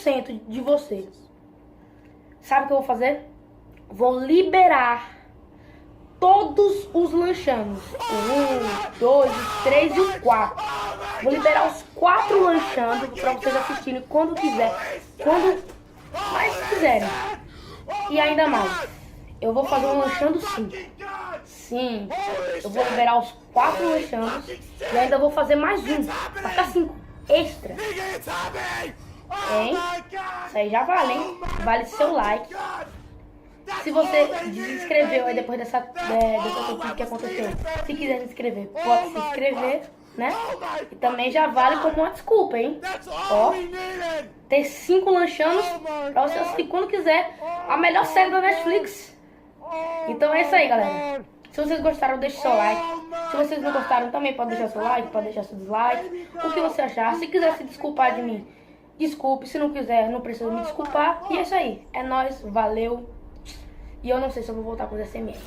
100% de vocês, sabe o que eu vou fazer? Vou liberar todos os lanchanos. O 1, 2, o 3 e o 4. Vou liberar os 4 lanchando pra vocês assistirem quando quiser. Quando mais quiserem. E ainda mais. Eu vou fazer um lanchando sim. Sim. Eu vou liberar os 4 lanchanos. E ainda vou fazer mais um. Pra ficar 5. Extra. Hein? Isso aí já vale, hein? Vale seu like. Se você desinscreveu aí depois dessa coisa que aconteceu, se quiser se inscrever, pode se inscrever, né? E também já vale como uma desculpa, hein? Ó, ter 5 lanchanos pra você assistir quando quiser a melhor série da Netflix. Então é isso aí, galera. Se vocês gostaram, deixe seu like. Se vocês não gostaram, também pode deixar seu like, pode deixar seu dislike. O que você achar. Se quiser se desculpar de mim, desculpe. Se não quiser, não precisa me desculpar. E é isso aí. É nóis, valeu. E eu não sei se eu vou voltar com o SMR.